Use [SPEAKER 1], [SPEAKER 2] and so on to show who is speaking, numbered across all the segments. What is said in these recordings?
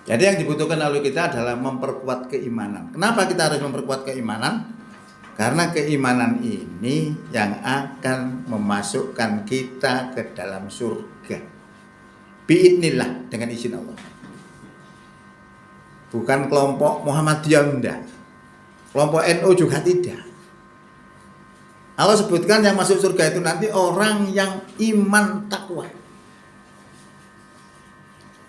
[SPEAKER 1] Jadi yang dibutuhkan oleh kita adalah memperkuat keimanan. Kenapa kita harus memperkuat keimanan? Karena keimanan ini yang akan memasukkan kita ke dalam surga. Biidnillah, dengan izin Allah. Bukan kelompok Muhammadiyah, enggak. Kelompok NU juga tidak. Allah sebutkan yang masuk surga itu nanti orang yang iman takwa.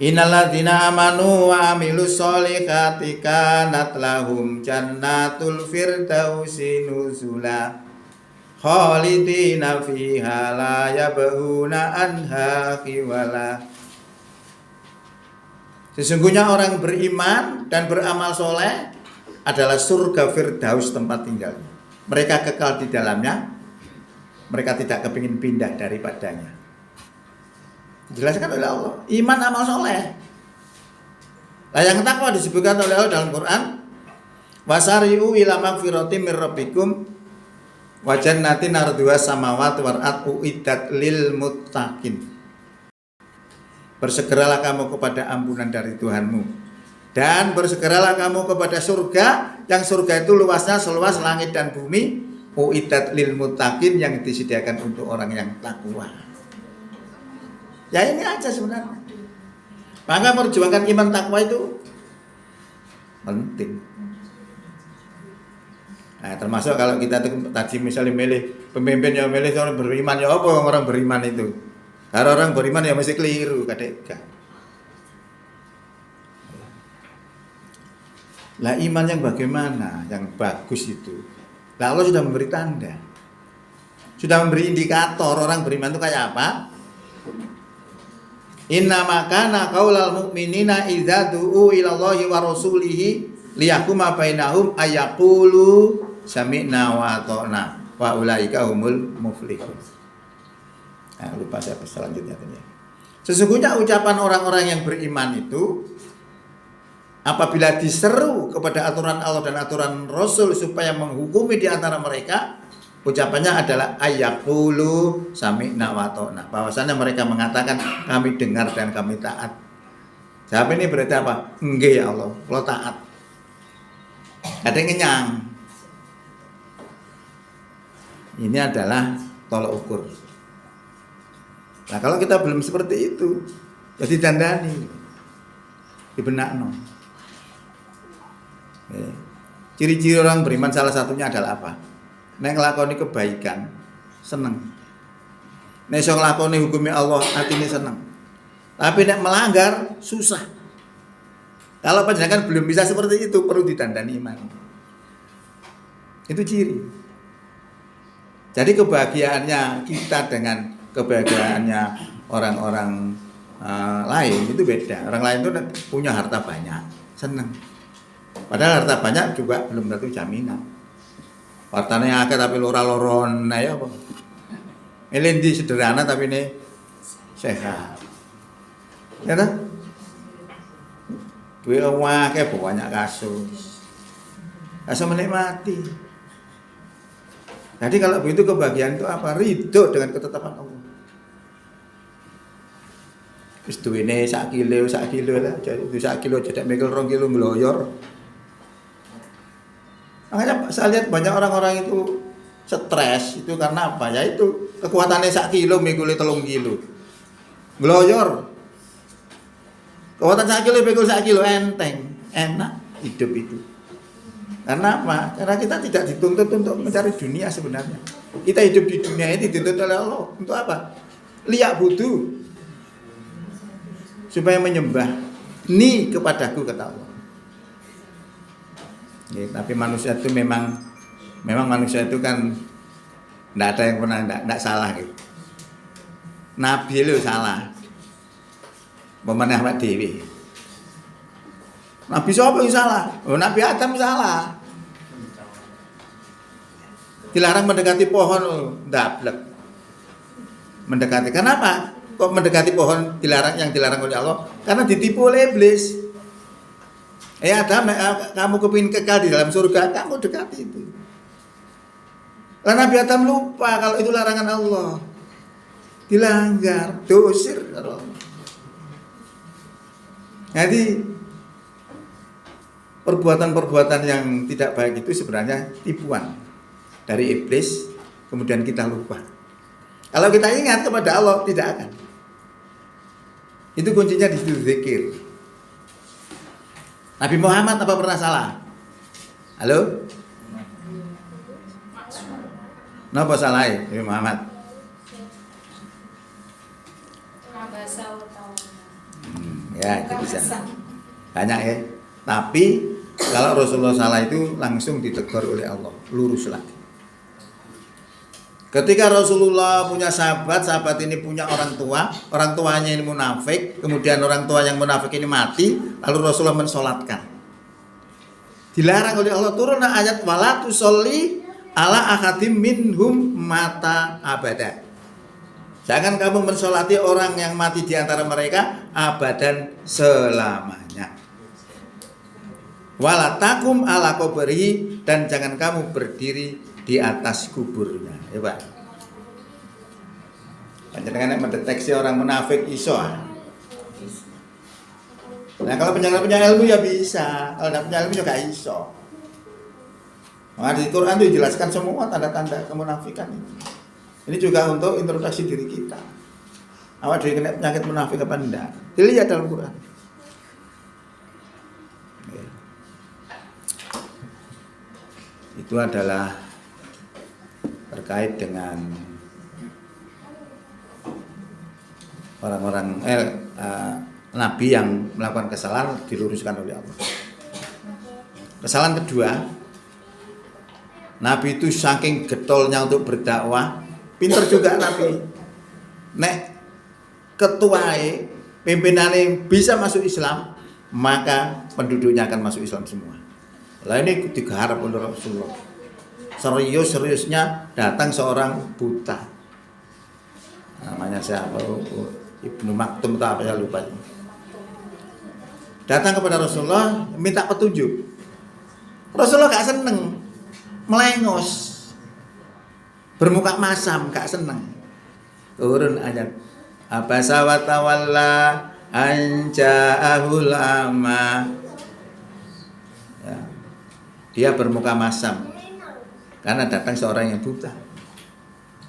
[SPEAKER 1] Innalladzina amanu wa amilus sholihati kanat lahum jannatul firdausi nuzula khalidina fiha la yabghuna anha khiwala. Sesungguhnya orang beriman dan beramal soleh adalah surga firdaus tempat tinggalnya. Mereka kekal di dalamnya, mereka tidak kepingin pindah daripadanya. Dijelaskan oleh Allah, iman amal soleh. Nah, yang takwa disebutkan oleh Allah dalam Quran, wasari'u ila magfirati mir rabbikum wa jannatin arduha samawati wal ardu uiddat lil muttaqin. Bersegeralah kamu kepada ampunan dari Tuhanmu dan bersegeralah kamu kepada surga, yang surga itu luasnya seluas langit dan bumi, uiddat lil muttaqin, yang disediakan untuk orang yang takwa. Ya ini aja sebenarnya. Maka perjuangan iman takwa itu penting. Nah, termasuk kalau kita tadi misalnya milih pemimpin yang milih orang beriman, ya apa orang beriman itu? Kalau orang beriman ya mesti keliru kadeka. Lah iman yang bagaimana? Yang bagus itu. Lah Allah sudah memberi tanda. Sudah memberi indikator orang beriman itu kayak apa? Inna makana qaulal mu'minina idza du'u ila Allahi wa rasulihi liyahkuma bainahum ayaqulu sami'na wa ata'na wa ulaika humul muflihun. Nah, lupa saya selanjutnya tadi. Sesungguhnya ucapan orang-orang yang beriman itu apabila diseru kepada aturan Allah dan aturan Rasul supaya menghukumi di antara mereka, ucapannya adalah ayaqulu sami'na wa ata'na. Bahwasanya mereka mengatakan kami dengar dan kami taat. Jawab ini berarti apa? Nggih ya Allah, kalau taat. Ada yang ngenyang. Ini adalah tolak ukur. Nah, kalau kita belum seperti itu, jadi dandani di benakno. Ciri-ciri orang beriman salah satunya adalah apa? Nek nglakoni kebaikan seneng. Nek iso nglakoni hukumnya Allah atine seneng. Tapi nek melanggar susah. Kalau panjenengan belum bisa seperti itu, perlu ditandani iman. Itu ciri. Jadi kebahagiaannya kita dengan kebahagiaannya orang-orang lain itu beda. Orang lain itu punya harta banyak, seneng. Padahal harta banyak juga belum tentu jaminan. Hartane akeh tapi lora-loron, nah ya apa? Elendi sederhana tapi ini sehat. Ya kan? Duwe akeh banyak kasus. Asa menikmati. Jadi kalau begitu kebahagiaan itu apa? Ridho dengan ketetapan Allah. Wis duwene sak kilo lah, jadi 1 kilo cedak mekel 2 kilo ngloyor. Makanya saya lihat banyak orang-orang itu stres itu karena apa? Ya itu kekuatannya 1 kilo mikule 3 kilo. Ngloyor. Kekuatan 1 kilo mikul 1 kilo enteng, enak hidup itu. Karena apa? Karena kita tidak dituntut untuk mencari dunia sebenarnya. Kita hidup di dunia ini dituntut oleh Allah untuk apa? Liyak budu supaya menyembah ni kepadaku, kata Allah. Ya, tapi manusia itu memang manusia itu kan tidak ada yang pernah tidak salah gitu. Nabi itu salah. Pemenang Ahmad Dewi. Nabi siapa yang salah? Oh, Nabi Adam salah. Dilarang mendekati pohon, ndablek. Mendekati. Kenapa? Kok mendekati pohon yang dilarang oleh Allah? Karena ditipu oleh iblis. Adam, kamu kepingin kekal di dalam surga, kamu dekati itu. Lalu Nabi Adam lupa kalau itu larangan Allah. Dilanggar, diusir. Jadi perbuatan-perbuatan yang tidak baik itu sebenarnya tipuan dari iblis, kemudian kita lupa. Kalau kita ingat kepada Allah, tidak akan. Itu kuncinya di situ, zikir. Nabi Muhammad apa pernah salah? Halo? Napa salah Nabi Muhammad? Ya, itu bisa. Banyak ya. Tapi kalau Rasulullah salah itu langsung ditegur oleh Allah, lurus lagi. Ketika Rasulullah punya sahabat, sahabat ini punya orang tua, orang tuanya ini munafik, kemudian orang tua yang munafik ini mati, lalu Rasulullah mensolatkan. Dilarang oleh Allah, turun ayat wala tusolli ala ahadim minhum mata abada. Jangan kamu mensolati orang yang mati di antara mereka abadan selamanya. Wala takum ala kubri, dan jangan kamu berdiri di atas kuburnya. Ya Pak. Panjenengan mendeteksi orang munafik iso. Nah kalau punya ilmu ya bisa, kalau tidak punya ilmu juga iso. Nah, di Quran itu dijelaskan semua tanda-tanda kemunafikan itu. Ini juga untuk introspeksi diri kita. Awak diri kena penyakit munafik apa enggak? Dilihat dalam Quran. Ya. Itu adalah terkait dengan orang-orang nabi yang melakukan kesalahan diluruskan oleh Allah. Kesalahan kedua, nabi itu saking getolnya untuk berdakwah, pinter juga nabi. Nek ketuai pimpinannya bisa masuk Islam, maka penduduknya akan masuk Islam semua. Lah ini digarap oleh Rasulullah. Serius-seriusnya datang seorang buta. Namanya siapa? Ibnu Maktum atau apa, saya lupa. Datang kepada Rasulullah minta petunjuk. Rasulullah gak seneng, melengos, bermuka masam, gak seneng. Turun ayat abasa wa tawalla an ja'ahul ama. Ya. Dia bermuka masam karena datang seorang yang buta.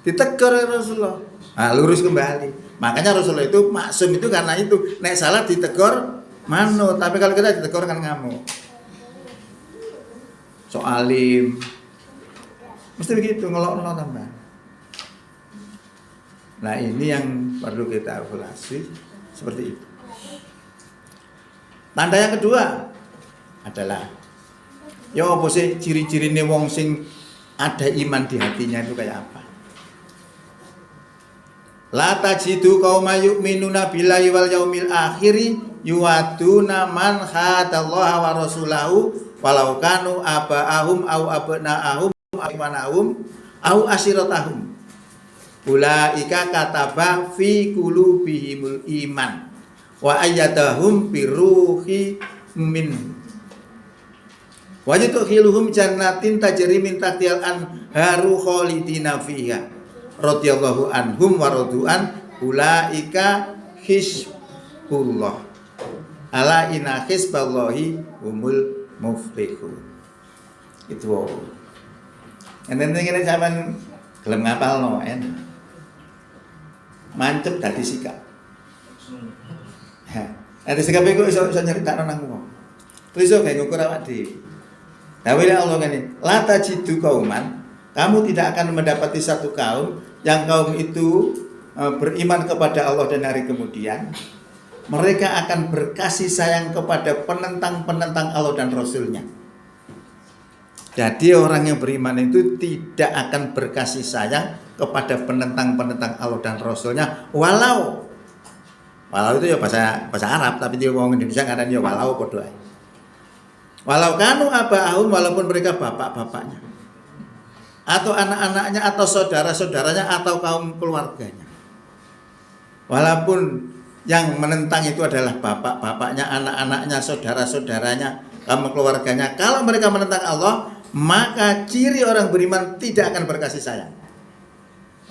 [SPEAKER 1] Ditegur oleh Rasulullah. Nah, lurus kembali. Makanya Rasulullah itu maksum itu karena itu. Nek salah ditegur manut, tapi kalau kita ditegur kan ngamuk. Soalim. Mesti begitu, ngelok-ngelok tambah. Nah, ini yang perlu kita evaluasi seperti itu. Tanda yang kedua adalah ya apa sih ciri-cirine wong sing ada iman di hatinya itu kayak apa? La tajidu qauma yu'minuna billahi wal yaumil akhir yuwaduna man khadallaha wa rasulahu walau kanu aba'ahum au abna'ahum au imanahum au asyiratahum. Ulaika kataba fi qulubihimul iman wa ayyadahum biruhi min. Wa yudkhiluhum jannatin tajri min tahtihal anharu khalidina fiha radhiyallahu anhum wa radu'an ulaika hizbullah ala inna hizballahi humul muflihun. Itu enten ngene sampean gelem ngapalno mancep dadi sikap. Dadi sikap iku iso nyeritakno nang wong. Terus iso gawe ngukur awak dhewe. Dawuh Allah ngene, la tajidu qauman, kamu tidak akan mendapati satu kaum yang kaum itu beriman kepada Allah dan hari kemudian. Mereka akan berkasih sayang kepada penentang-penentang Allah dan Rasulnya. Jadi orang yang beriman itu tidak akan berkasih sayang kepada penentang-penentang Allah dan Rasulnya. Walau itu ya bahasa Arab, tapi dia ngomong Indonesia kadang ya walau podo ae. Walau kanu aba'ahum, walaupun mereka bapak-bapaknya, atau anak-anaknya, atau saudara-saudaranya, atau kaum keluarganya. Walaupun yang menentang itu adalah bapak-bapaknya, anak-anaknya, saudara-saudaranya, kaum keluarganya. Kalau mereka menentang Allah, maka ciri orang beriman tidak akan berkasih sayang.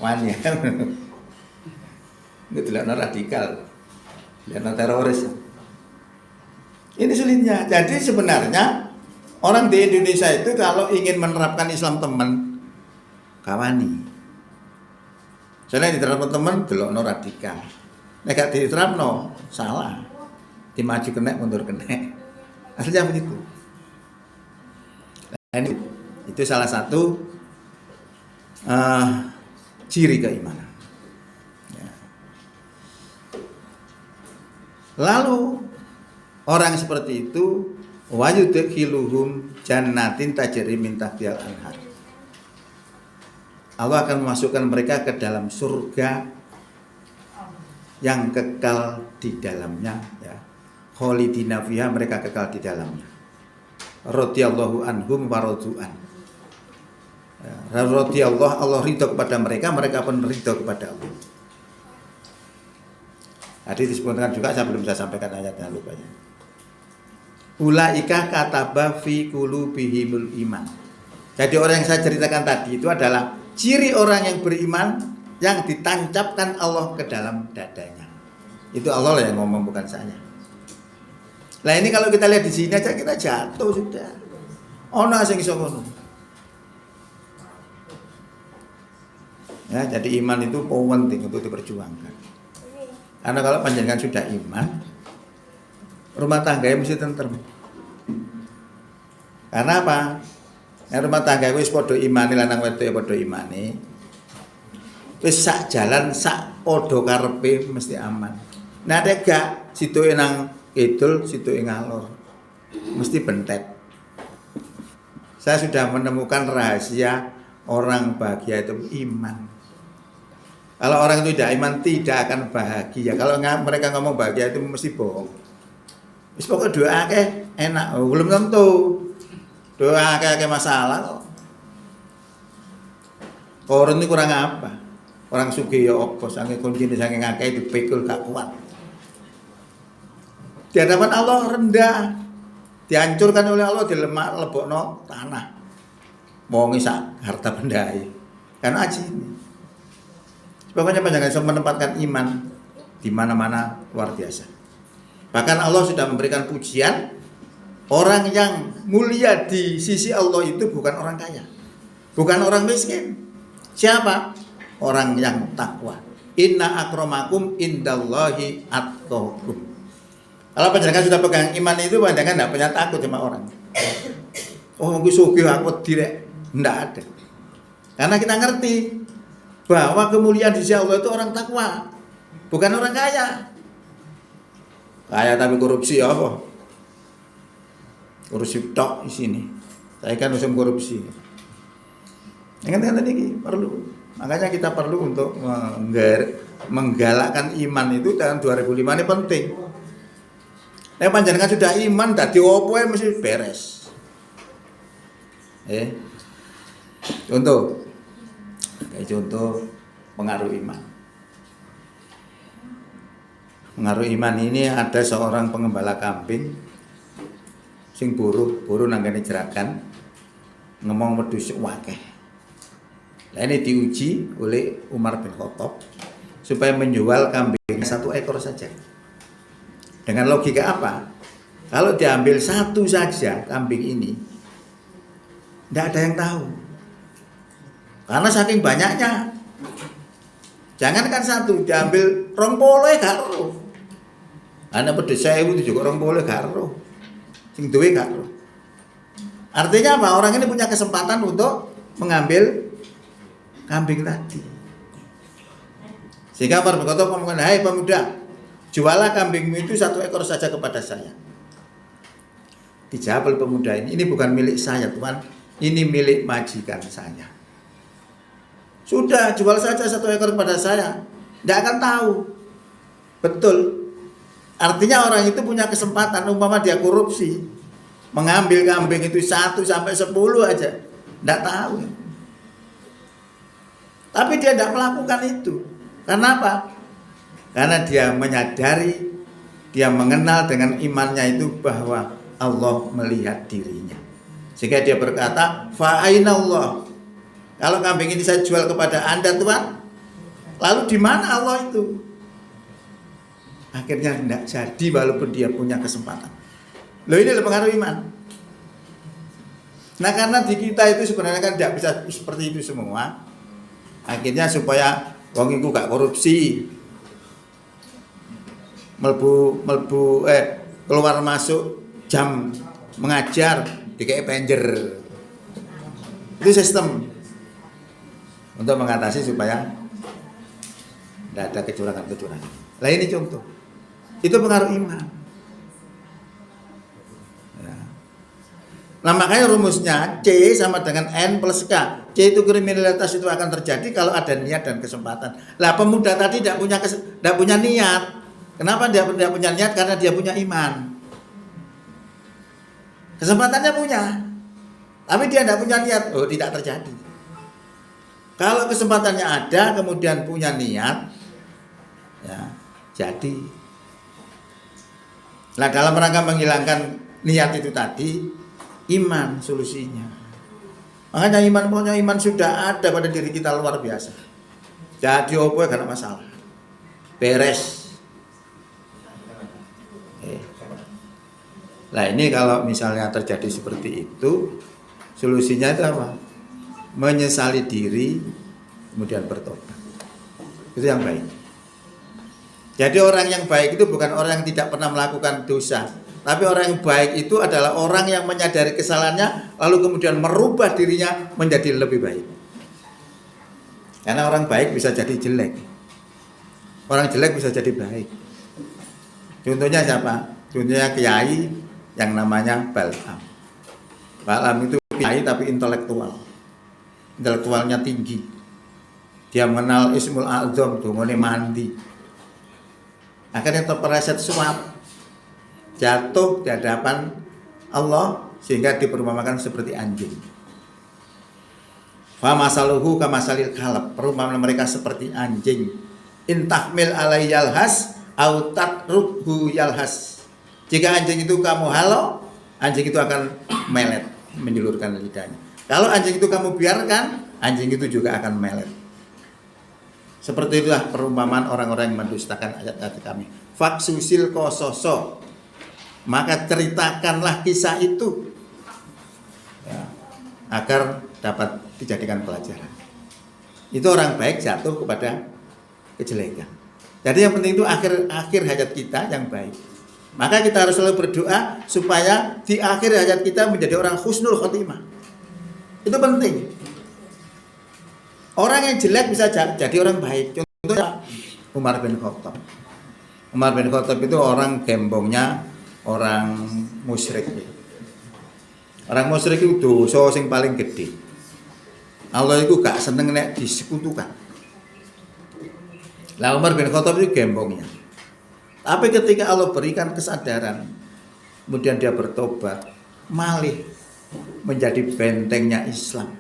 [SPEAKER 1] Wanya. Itu adalah radikal, adalah teroris. Ini sulitnya. Jadi sebenarnya Orang di Indonesia itu kalau ingin menerapkan Islam teman, kawani. Soalnya diterapkan teman, delokno radikal. Nek gak diterapno, salah. Dimaju kena, mundur kena. Artinya begitu. Nah, itu salah satu ciri keimanan. Ya. Lalu orang seperti itu wayudkhiluhum jannatin tajri min tahtihal anhar. Allah akan memasukkan mereka ke dalam surga yang kekal di dalamnya, ya. Khalidina fiha, mereka kekal di dalamnya. Radhiyallahu anhum wa radu'an. Radhiyallahu, Allah ridho kepada mereka, mereka pun ridho kepada Allah. Tadi disebutkan juga, saya belum bisa sampaikan ayatnya, lupa ya. Ulaika kataba fi qulubihimul iman. Jadi orang yang saya ceritakan tadi itu adalah ciri orang yang beriman yang ditancapkan Allah ke dalam dadanya. Itu Allah lah yang ngomong, bukan saya. Nah ini kalau kita lihat di sini aja kita jatuh sudah. Ono sing iso ngono. Ya, jadi iman itu penting untuk diperjuangkan. Karena kalau panjenengan sudah iman, rumah tangganya mesti tentrem. Karena apa? Nah, rumah tangga wis padha imane, lanang wedok ya padha imane. Wis sak jalan sak padha karepe mesti aman. Nah nek gak situke nang kidul, situke ngalor, mesti bentet. Saya sudah menemukan rahasia orang bahagia itu iman. Kalau orang itu tidak iman tidak akan bahagia. Kalau mereka ngomong bahagia itu mesti bohong. Wis pokoknya doa akeh enak, belum tentu. Doa akeh masalah kok. Orang ini kurang apa? Orang sugih ya apa, saking kuncine saking akeh dipikul gak kuat. Di hadapan Allah rendah, dihancurkan oleh Allah, dilemak lebokno tanah. Wong sak harta bendai. Kan aji ini. Pokoknya panjenengan bisa menempatkan iman di mana-mana luar biasa. Bahkan Allah sudah memberikan pujian, orang yang mulia di sisi Allah itu bukan orang kaya, bukan orang miskin. Siapa? Orang yang takwa. Inna akramakum indallahi atqakum. Kalau panjenengan sudah pegang iman itu, panjenengan tidak punya takut sama orang. Oh, aku sugih aku direk, enggak ada. Karena kita ngerti bahwa kemuliaan di sisi Allah itu orang takwa, bukan orang kaya. Kaya tapi korupsi ya apa? Korupsi tok di sini. Saya kan musim korupsi. Ingat tadi perlu. Makanya kita perlu untuk menggalakkan iman itu tahun 2005 ini penting. Nek panjenengan sudah iman dadi opo mesti beres. Contoh. Kayak contoh pengaruh iman. Pengaruh iman ini ada seorang pengembala kambing sing buru nanggane jerakan ngomong wedhus wakeh. Lah ini diuji oleh Umar bin Khattab supaya menjual kambingnya 1 ekor saja. Dengan logika apa? Kalau diambil 1 saja kambing ini, tidak ada yang tahu. Karena saking banyaknya. Jangankan 1, diambil 20 gak ero. Ana pedhes 1000 itu juga 20 gak ero. Sing duwe gak ero. Artinya apa? Orang ini punya kesempatan untuk mengambil kambing tadi. Sehingga Umar bin Khattab ngomong, "Hai pemuda, jualah kambingmu itu 1 ekor saja kepada saya." Dijawab oleh pemuda ini bukan milik saya Tuhan, ini milik majikan saya. Sudah, jual saja 1 ekor kepada saya. Tidak akan tahu. Betul. Artinya orang itu punya kesempatan, umpama dia korupsi, mengambil kambing itu 1 sampai 10 aja. Tidak tahu. Tapi dia tidak melakukan itu. Karena apa? Karena dia menyadari, dia mengenal dengan imannya itu bahwa Allah melihat dirinya. Sehingga dia berkata, fa'ainallah. Kalau kambing ini saya jual kepada Anda Tuhan, lalu di mana Allah itu? Akhirnya tidak jadi walaupun dia punya kesempatan. Loh ini pengaruh iman. Nah karena di kita itu sebenarnya kan tidak bisa seperti itu semua. Akhirnya supaya wong iku gak korupsi, keluar masuk jam mengajar dikei pager. Itu sistem untuk mengatasi supaya tidak ada kecurangan. Lah ini contoh. Itu pengaruh iman. Ya. Nah makanya rumusnya C sama dengan N plus K. C itu kriminalitas itu akan terjadi kalau ada niat dan kesempatan. Lah pemuda tadi tidak punya niat. Kenapa dia tidak punya niat? Karena dia punya iman. Kesempatannya punya, tapi dia tidak punya niat. Oh, tidak terjadi. Kalau kesempatannya ada, kemudian punya niat, ya jadi. Nah dalam rangka menghilangkan niat itu tadi, iman solusinya. Makanya iman sudah ada pada diri kita luar biasa. Jadi opo gak ada masalah. Beres. Nah ini kalau misalnya terjadi seperti itu, solusinya itu apa? Menyesali diri, kemudian bertobat. Itu yang baik. Jadi orang yang baik itu bukan orang yang tidak pernah melakukan dosa, tapi orang yang baik itu adalah orang yang menyadari kesalahannya, lalu kemudian merubah dirinya menjadi lebih baik. Karena orang baik bisa jadi jelek, orang jelek bisa jadi baik. Contohnya siapa? Contohnya kiai yang namanya Bal'am. Bal'am itu kiai tapi intelektualnya tinggi. Dia mengenal Ismul A'zam, dungane mandi. Akhirnya terpeleset suap, jatuh di hadapan Allah sehingga diperumpamakan seperti anjing. Fa masaluhu kamasalil kalab, perumpamaan mereka seperti anjing. Intahmil alai yalhas au tatrukhu yalhas. Jika anjing itu kamu halau, anjing itu akan melet, menjulurkan lidahnya. Kalau anjing itu kamu biarkan, anjing itu juga akan melet. Seperti itulah perumpamaan orang-orang yang mendustakan ayat-ayat kami. Faksusil kososo, maka ceritakanlah kisah itu, ya, agar dapat dijadikan pelajaran. Itu orang baik jatuh kepada kejelekan. Jadi yang penting itu akhir hayat kita yang baik. Maka kita harus selalu berdoa supaya di akhir hayat kita menjadi orang husnul khotimah. Itu penting. Orang yang jelek bisa jadi orang baik. Contohnya Umar bin Khattab. Umar bin Khattab itu orang gembongnya orang musyrik. Orang musyrik itu dosa yang paling gede. Allah itu gak seneng nek disekutukan. Lah Umar bin Khattab itu gembongnya. Tapi ketika Allah berikan kesadaran, kemudian dia bertobat, malih menjadi bentengnya Islam,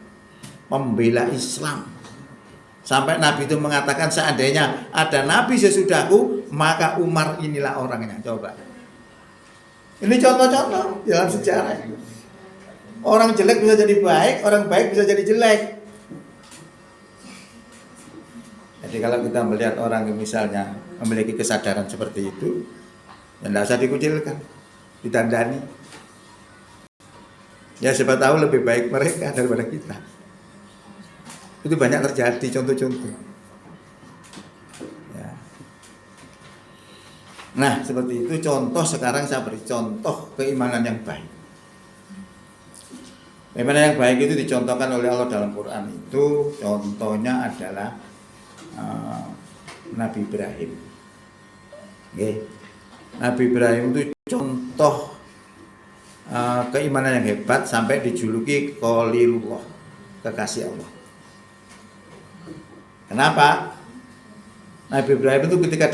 [SPEAKER 1] membela Islam. Sampai Nabi itu mengatakan seandainya ada Nabi sesudahku, maka Umar inilah orangnya. Coba. Ini contoh-contoh dalam sejarah. Orang jelek bisa jadi baik, orang baik bisa jadi jelek. Jadi kalau kita melihat orang yang misalnya memiliki kesadaran seperti itu, ya tidak usah dikucilkan, ditandani. Ya siapa tahu lebih baik mereka daripada kita. Itu banyak terjadi contoh-contoh. Ya. Nah seperti itu contoh. Sekarang saya beri contoh keimanan yang baik. Keimanan yang baik itu dicontohkan oleh Allah dalam Quran itu. Contohnya adalah Nabi Ibrahim. Okay. Nabi Ibrahim itu contoh keimanan yang hebat sampai dijuluki Khalilullah, kekasih Allah. Kenapa? Nabi Ibrahim itu ketika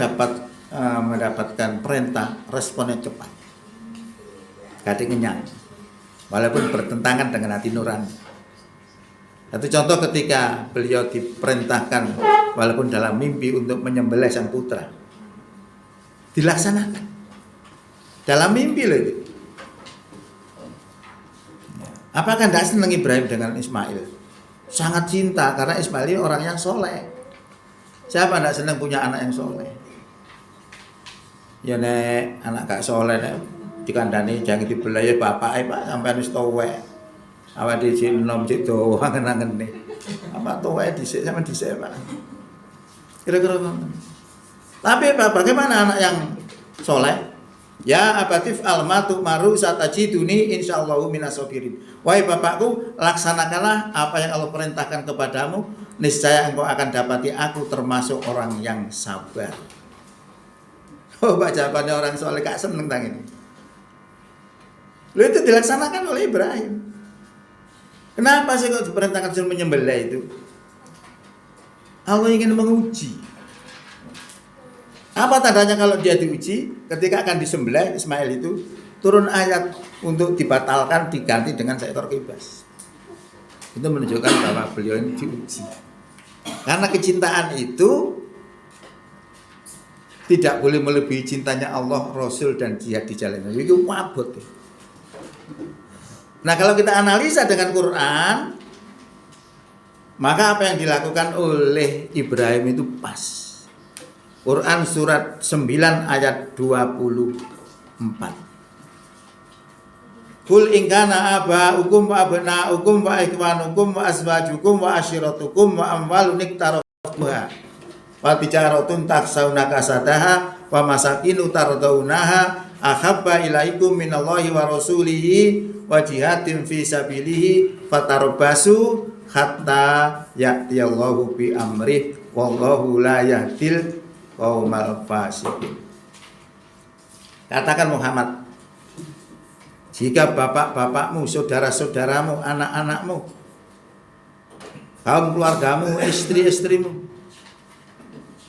[SPEAKER 1] mendapatkan perintah, responnya cepat, gak kenyang, walaupun bertentangan dengan hati nurani. Satu contoh ketika beliau diperintahkan walaupun dalam mimpi untuk menyembelih sang putra, dilaksanakan dalam mimpi loh itu. Apakah tidak senang Ibrahim dengan Ismail? Sangat cinta karena Ismail ini orang yang soleh. Siapa tidak senang punya anak yang soleh? Ya nek anak gak soleh nek dikandani jangan dibelai bapak pak sampai wis tuwek. Awak dhisik nom cek doang angen-angen nih. Apa tuh wae dhisik sama dhisik Pak. Kira-kira ngono. Tapi bagaimana anak yang soleh? Ya abatif almatu maru satajiduni insyaallahu minasabirin. Wahai bapakku, laksanakanlah apa yang Allah perintahkan kepadamu, niscaya engkau akan dapati aku termasuk orang yang sabar. Oh, jawabannya orang soleh gak seneng tang ini. Lo itu dilaksanakan oleh Ibrahim. Kenapa sih kok diperintahkan suruh menyembelih itu? Allah ingin menguji. Apa tandanya kalau dia diuji? Ketika akan disembelih Ismail itu turun ayat untuk dibatalkan diganti dengan seekor kibas. Itu menunjukkan bahwa beliau ini diuji. Karena kecintaan itu tidak boleh melebihi cintanya Allah, Rasul dan jihad di jalannya. Itu wabot. Nah kalau kita analisa dengan Quran, maka apa yang dilakukan oleh Ibrahim itu pas. Quran surat 9 ayat 24. Kul in kana aba'ukum wa abna'ukum wa ikhwanukum wa azwajukum wa ashiratukum wa amwalun iktarafuha wa tijaratun takhshawna kasadaha wa masakinu tardawnaha ahabba ilaikum minallahi wa rasulihi wa jihadin fi sabilihi fatarabbasu hatta ya'tiyallahu bi amrih wallahu la yahdil qaumal fasiqin. Katakan Muhammad, jika bapak-bapakmu, saudara-saudaramu, anak-anakmu, kaum keluargamu, istri-istrimu,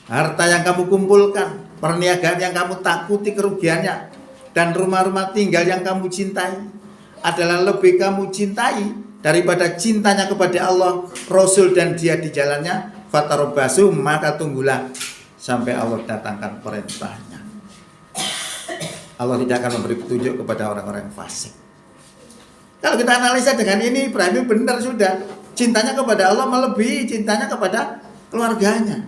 [SPEAKER 1] harta yang kamu kumpulkan, perniagaan yang kamu takuti kerugiannya, dan rumah-rumah tinggal yang kamu cintai adalah lebih kamu cintai daripada cintanya kepada Allah, Rasul dan jihad di jalannya, fatarabbasu, maka tunggulah sampai Allah datangkan perintahnya. Allah tidak akan memberi petunjuk kepada orang-orang fasik. Kalau kita analisa dengan ini, Ibrahim benar sudah. Cintanya kepada Allah melebihi cintanya kepada keluarganya.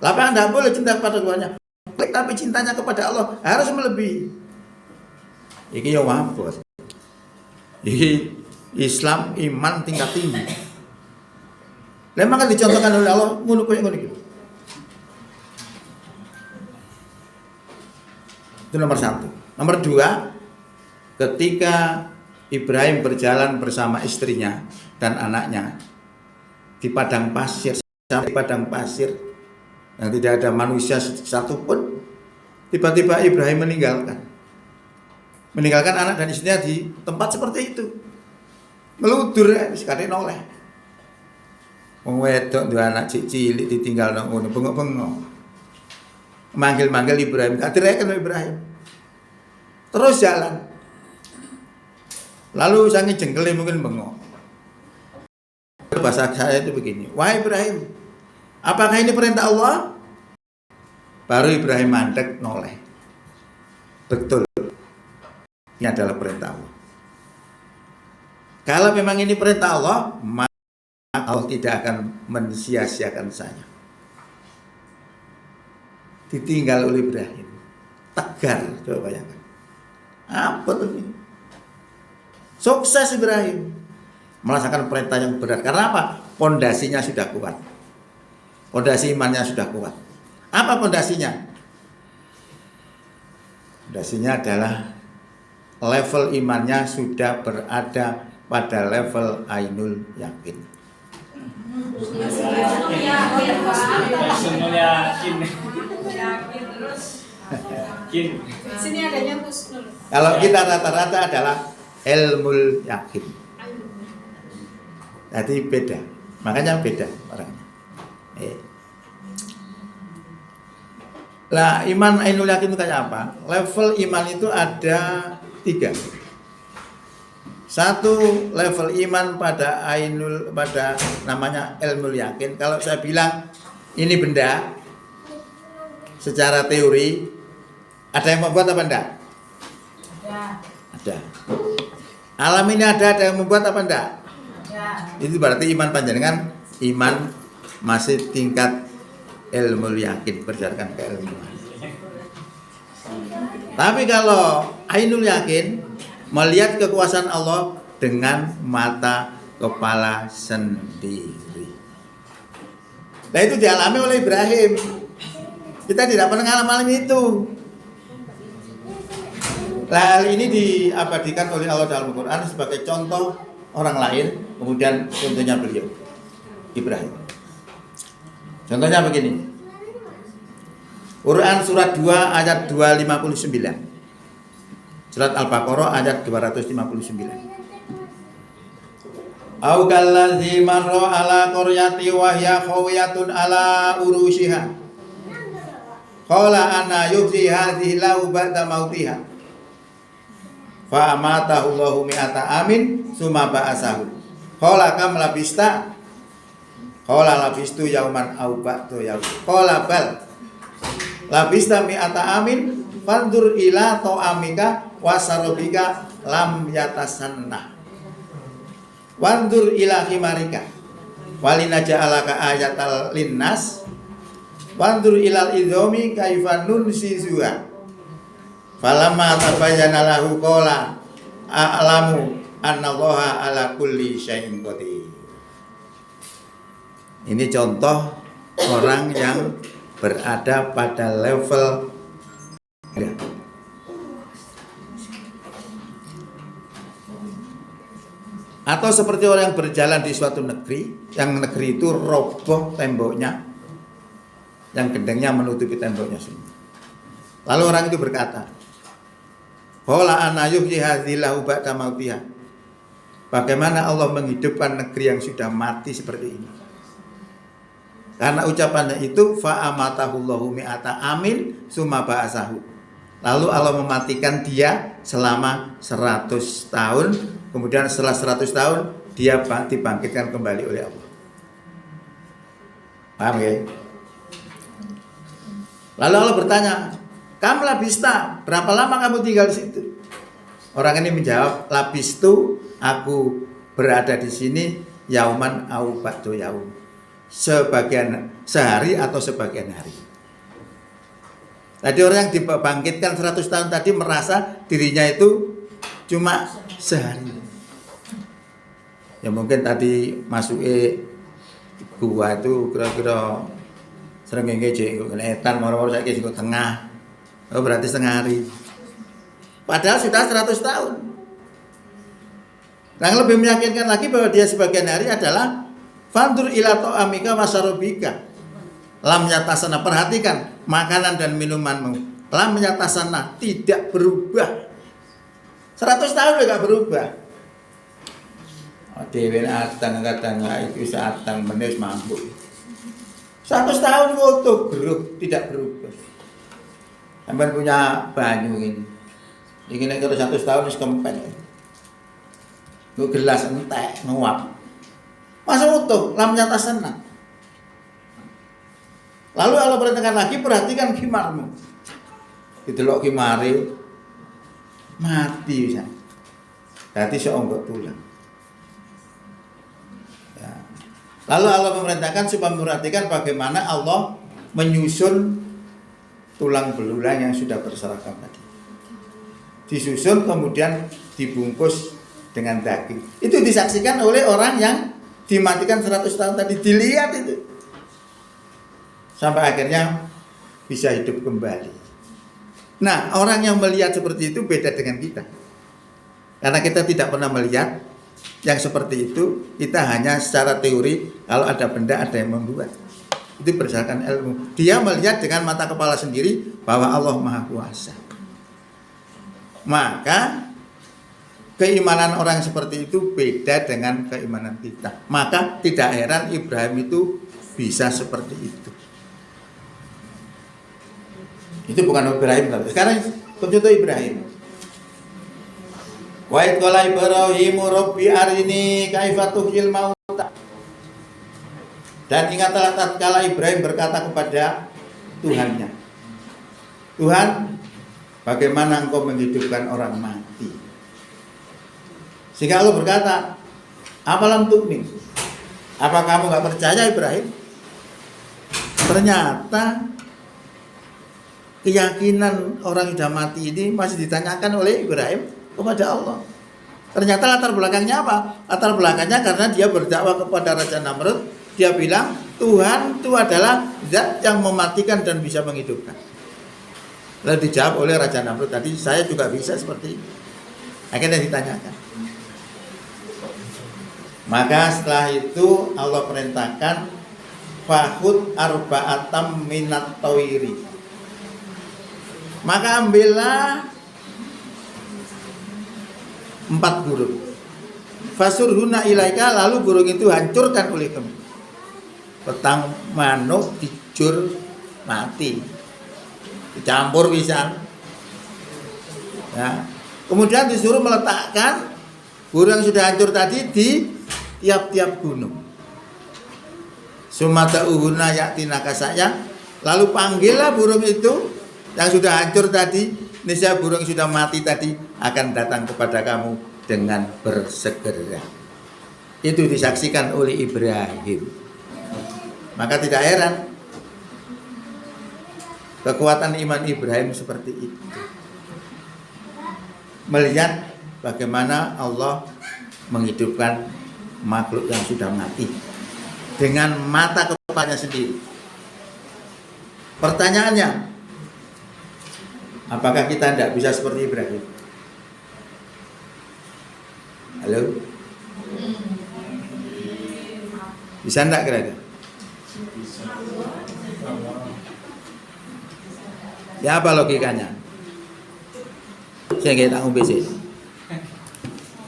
[SPEAKER 1] Lapan tidak boleh cinta kepada keluarganya, tapi cintanya kepada Allah harus melebihi. Ini ya wabos. Ini Islam iman tingkat tinggi. Memang kan dicontohkan oleh Allah ngono gitu. Itu nomor satu. Nomor dua, ketika Ibrahim berjalan bersama istrinya dan anaknya di padang pasir, sampai padang pasir yang tidak ada manusia satupun, tiba-tiba Ibrahim meninggalkan anak dan istrinya di tempat seperti itu, meludur sekali noleh. Wong wedok dua anak cilik ditinggal nang ngono bengok-bengok. Manggil-manggil Ibrahim, tak direken Ibrahim. Terus jalan. Lalu sangi jengkelnya mungkin bengok. Bahasa saya itu begini, wahai Ibrahim, apakah ini perintah Allah? Baru Ibrahim mandek noleh. Betul. Ini adalah perintah Allah. Kalau memang ini perintah Allah, maka Allah tidak akan mensia-siakan saya. Ditinggal oleh Ibrahim, tegar, coba bayangkan. Apa tuh ini? Sukses Ibrahim melaksanakan perintah yang berat. Karena apa? Pondasinya sudah kuat. Pondasi imannya sudah kuat. Apa pondasinya? Pondasinya adalah level imannya sudah berada pada level ainul yakin.
[SPEAKER 2] Sini adanya husnul.
[SPEAKER 1] Kalau kita rata-rata adalah ilmul yakin. Jadi beda. Makanya beda orangnya. Lah iman ainul yakin itu kayak apa? Level iman itu ada 3. Satu, level iman pada namanya ilmul yakin. Kalau saya bilang ini benda secara teori, ada yang membuat apa enggak? Ada. Alam ini ada yang membuat apa enggak? Ada. Itu berarti iman panjenengan iman masih tingkat ilmul yakin, berdasarkan keilmuan. Tapi kalau ainul yakin, melihat kekuasaan Allah, dengan mata kepala sendiri. Nah itu dialami oleh Ibrahim. Kita tidak pernah mengalami itu. Nah, hal ini diabadikan oleh Allah dalam Al-Quran sebagai contoh orang lain, kemudian contohnya beliau, Ibrahim. Contohnya begini. Quran surat 2 ayat 259. Surat Al-Baqarah ayat 259. Au kallazi marra ala qaryati wa hiya khawiyatun ala urushiha. Qala anna yuhyi hadhihi lahu ba'da mautiha. Fa amatahu Allahu mi'ata amin summa ba'asahu. Qala kam labista? Qala labistu yauman au ba'du yaum. Qala bal labista mi'ata amin fandur ila ta'amika wa sarabika lam yatasanna. Wandur ila himarika walinaja'alaka ayatal linnas. Wandur ilal idhomi kaifa nunsizuha. Falamma tabayyana lahu qala a'lamu annallaha ala kulli syai'in qadir. Ini contoh orang yang berada pada level atau seperti orang yang berjalan di suatu negeri, yang negeri itu roboh temboknya, yang gendengnya menutupi temboknya semua. Lalu orang itu berkata, qala ana yuhyi hadhihi lahu ba'da mautiha. Bagaimana Allah menghidupkan negeri yang sudah mati seperti ini? Karena ucapannya itu fa amatahullahu mi'ata amin summa ba'asahu. Lalu Allah mematikan dia selama 100 tahun, kemudian setelah 100 tahun dia dibangkitkan kembali oleh Allah. Paham ya? Lalu Allah bertanya, "Kam labista, berapa lama kamu tinggal di situ?" Orang ini menjawab, "Labistu, aku berada di sini yauman au ba'du yaum." Sebagian sehari atau sebagian hari. Tadi orang yang dibangkitkan 100 tahun tadi merasa dirinya itu cuma sehari. Ya mungkin tadi masuk gua itu kira-kira sering ngejek etan moro-moro saiki sing tengah. Oh berarti setengah hari. Padahal sudah 100 tahun. Nah, yang lebih meyakinkan lagi bahwa dia sebagian hari adalah fandur ila ta'amika wasarobika. Lam yatasana, perhatikan makanan dan minumanmu. Lam yatasana, tidak berubah. 100 tahun enggak berubah. Dewe atang kadang itu satang menis mampu. 100 tahun utuh geruk tidak berubah. Sampai punya banyu ini. Ini nek kalau 100 tahun wis kempel. Nggo gelas entek nguap. Masa utuh, lam yatasana. Lalu Allah perintahkan lagi, perhatikan khimarmu. Didelok khimare mati bisa. Berarti seonggok tulang. Ya. Lalu Allah memerintahkan supaya memperhatikan bagaimana Allah menyusun tulang belulang yang sudah berseragam tadi. Disusun kemudian dibungkus dengan daging. Itu disaksikan oleh orang yang dimatikan 100 tahun tadi, dilihat itu. Sampai akhirnya bisa hidup kembali. Nah, orang yang melihat seperti itu beda dengan kita. Karena kita tidak pernah melihat yang seperti itu, kita hanya secara teori kalau ada benda ada yang membuat. Itu berdasarkan ilmu. Dia melihat dengan mata kepala sendiri bahwa Allah Maha Kuasa. Maka keimanan orang seperti itu beda dengan keimanan kita. Maka tidak heran Ibrahim itu bisa seperti itu. Itu bukan Ibrahim. Sekarang contoh Ibrahim. Wa id qala Ibrahim rabbi arini kaifa tuhyil mauta. Dan ingatlah tatkala Ibrahim berkata kepada Tuhannya, Tuhan, bagaimana engkau menghidupkan orang mati? Sehingga Allah berkata, apalam tu'min? Apa kamu gak percaya Ibrahim? Ternyata keyakinan orang sudah mati ini masih ditanyakan oleh Ibrahim kepada Allah. Ternyata latar belakangnya apa? Latar belakangnya karena dia berdakwah kepada Raja Namrud. Dia bilang Tuhan itu adalah zat yang mematikan dan bisa menghidupkan. Lalu dijawab oleh Raja Namrud tadi, saya juga bisa seperti itu. Akhirnya ditanyakan. Maka setelah itu Allah perintahkan fahud arba'atam minat tawiri. Maka ambillah 4 burung. Fasurhuna ilaika, lalu burung itu hancurkan oleh kamu. Petang manuk dijur mati. Dicampur bisa. Ya. Kemudian disuruh meletakkan burung yang sudah hancur tadi di tiap-tiap gunung. Sumata uhuna yaktina kasaya, lalu panggillah burung itu yang sudah hancur tadi. Niscaya burung yang sudah mati tadi akan datang kepada kamu dengan bersegera. Itu disaksikan oleh Ibrahim. Maka tidak heran kekuatan iman Ibrahim seperti itu. Melihat bagaimana Allah menghidupkan makhluk yang sudah mati dengan mata kepalanya sendiri. Pertanyaannya, apakah kita tidak bisa seperti Ibrahim? Halo? Bisa enggak kira-kira? Ya apa logikanya? Saya nggak tahu besi.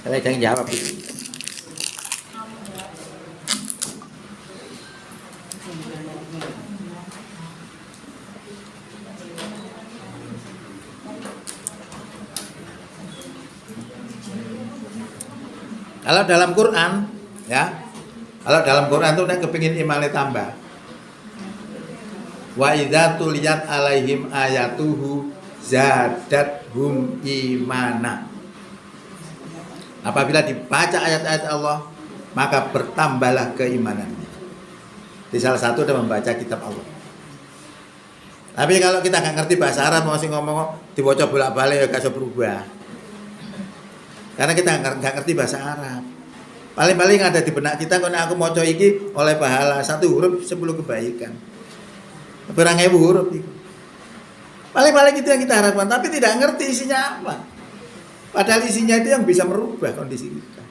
[SPEAKER 1] Saya jangan jawab. Kalau dalam Quran, ya, kalau dalam Quran itu udah kepingin imannya tambah. Wa idza tuliyat alaihim ayatuhu zadathum imana. Apabila dibaca ayat-ayat Allah, maka bertambahlah keimanannya. Di salah satu ada membaca kitab Allah. Tapi kalau kita nggak ngerti bahasa Arab, masih ngomong dibaca bolak-balik ya gak berubah. Karena kita nggak ngerti bahasa Arab. Paling-paling ada di benak kita, kalau aku mau iki oleh pahala 1 huruf 10 kebaikan. Berang 1000 huruf itu. Paling-paling itu yang kita harapkan, tapi tidak ngerti isinya apa. Padahal isinya itu yang bisa merubah kondisi kita.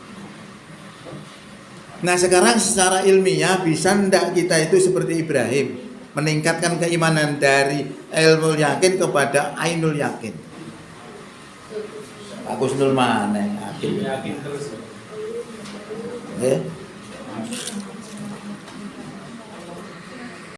[SPEAKER 1] Nah sekarang secara ilmiah bisa ndak kita itu seperti Ibrahim, meningkatkan keimanan dari ilmu yakin kepada ainul yakin. Aku senul mana yakin terus.